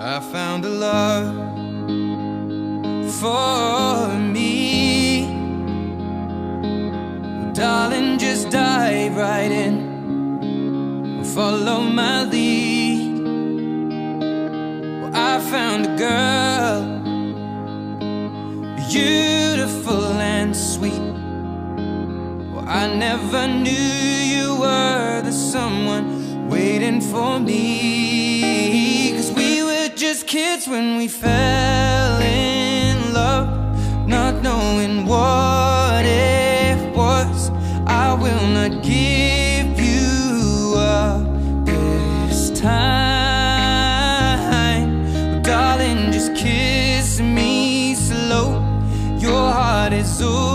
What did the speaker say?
I found a love for me. Darling, just dive right in, follow my lead. Well, I found a girl, beautiful and sweet. Well, I never knew you were the someone waiting for me. 'Cause we were just kids when we fell in love, not knowing what it was. I will not give you up this time. Darling, just kiss me slow. Your heart is over.